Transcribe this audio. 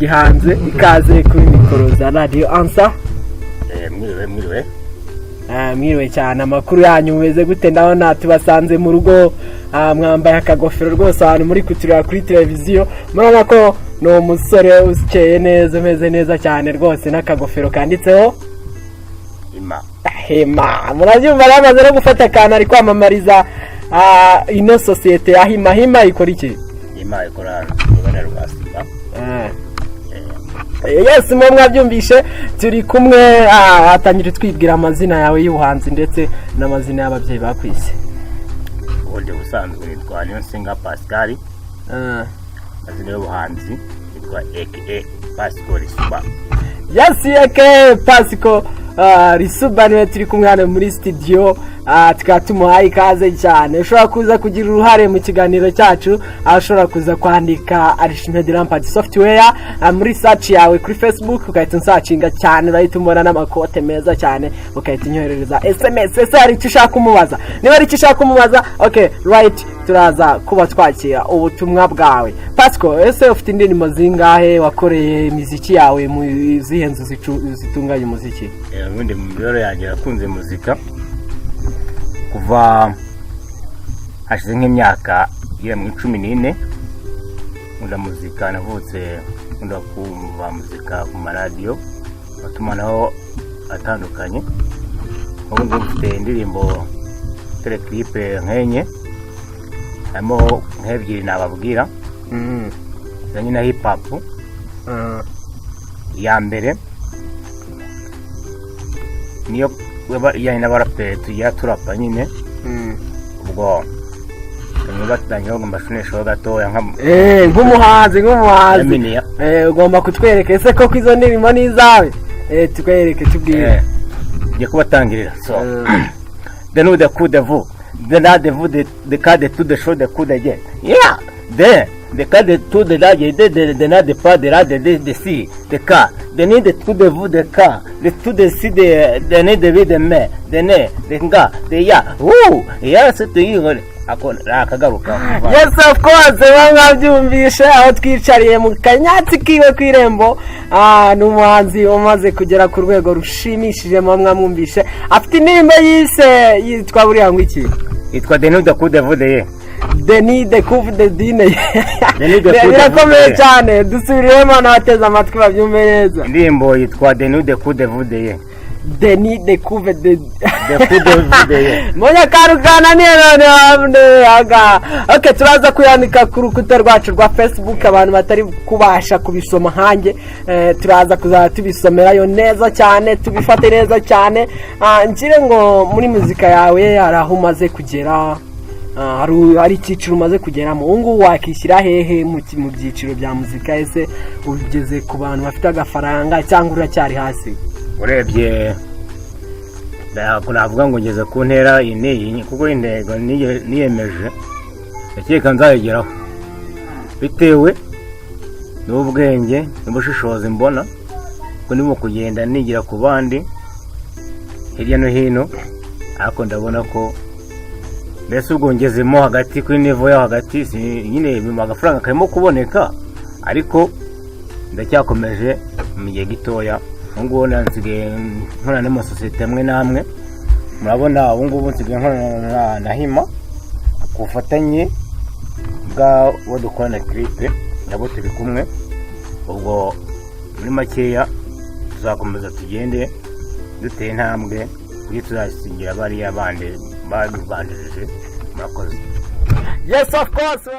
gihanze ikaze kuri mikoro za Radio Ansa. Mwiriwe cyane, amakuru yanyu meze gute? Ndabona tubasanze mu rugo mwambaye akagofero rwose ahantu muri kuturira kuri televiziyo. Murabona ko no umusore usikeye neza, meze neza cyane rwose, n'akagofero kanditseho Hima. Murabyumva bamaze no gufata kana ari kwamamariza ino societe ya Hima ikora iki? Hima ikora ibara rwasiba. Yes, mwe mwabyumvishe, turi kumwe atangire twibwira amazina yawe y'ubuhanzi ndetse n'amazina y'ababyeyi bakwise. Ubundi busanzwe nitwa Niyonsenga Pascal. Amazina y'ubuhanzi nitwa aka Pascal Lisuba. Yes, aka Pascal Lisuba niwe turi kumwe hano muri studio. Tukatumuhaye ikaze cyane. Ushobora kuza kugira uruhare mu kiganiro cyacu, ashobora kuza kwandika Archimed lampard softiware muri search yawe kuri Facebook, ukahita unsacinga cyane, urahita umbona n'amakote meza cyane, ukahita unyoherereza SMS. Ese hari icyo ushaka kumubaza? Niba ari icyo ushaka kumubaza, okay right, turaza kuba twakira ubutumwa bwawe. Pascal, ese ufite indirimbo zingahe wakoreye imiziki yawe mu zihenzo zitunganya umuziki? Ubundi mu biro yanjye nakunze muzika kuva hashize nk'imyaka igera mu 14. Nkunda muzika, navutse nkunda kumva muzika ku maradiyo atumanaho atandukanye. Ubu ngubu mfite indirimbo teleclipe nk'enye, harimo nk'ebyiri nababwira. Zanye na hip hop. Ya mbere niyo weba yani n'abaraperi tujya turapa nyine. Ubwo batangiraho mbashunesho gatoya nk'umuhanzi ugomba kutwereka ese ko izo ndirimbo ni izawe. Tukwereke tubwire. Ngiye kubatangirira. So the no the coup de vous, the na de vous de cadre tout de show de coup de gueule. Yeah, de cadre tout de la de na de pas de la de si de cas de ni de tout de vous de cas de tout de si de ne de de me de ne de nga de ya ya se tuyingore akagaruka. Yes, of course, mwabyumvishe aho twicariye mu kanyatsi kiwe kwirembo. N'umuhanzi umaze kugera ku rwego rushimishije, mwamwumvishe afite indirimbo yitwa buriya ngo iki? Yitwa Denis de coup de vous de Denis de coup de dine. Birakomeye cyane, dusubiremo n'abateze amatwi babyumve neza. Indirimbo yitwa Denis de coup de vous de Denis de coup de de Monya karugana none aga. Okay, turaza kuyandika ku rukuta rwacu rwa Facebook, abantu batari kubasha kubisoma hanjye turaza kuza tubisomerayo neza cyane, tubifate neza cyane. Ngire ngo muri muzika yawe araho umaze kugera, hari icyiciro umaze kugeramo, ubu wakishyira hehe mu byiciro bya muzika? Ese ugeze ku bantu bafite agafaranga cyangwa uracyari hasi? Urebye navuga ngo ngeze ku ntera ineye, kuko intego niyemeje ndakeka nzayigeraho bitewe n'ubwenge n'ubushishozi mbona ko ndimo kugenda nigira ku bandi hirya no hino. Ariko ndabona ko mbese ubwo ngezemo hagati kuri nivo yo hagati, nyine agafaranga karimo kuboneka, ariko ndacyakomeje mu gihe gitoya. Ngo nansigaye nkora n'amasosiyete amwe namwe, murabona ubu ngubu nsigaye nkora na Hima ku bufatanye bwa wadukorana clipe nabo turi kumwe. Ubwo muri makeya tuzakomeza tugende duteye intambwe kugira tuzasingira bariya bandi badubanjirije. Murakoze. Yes, of course.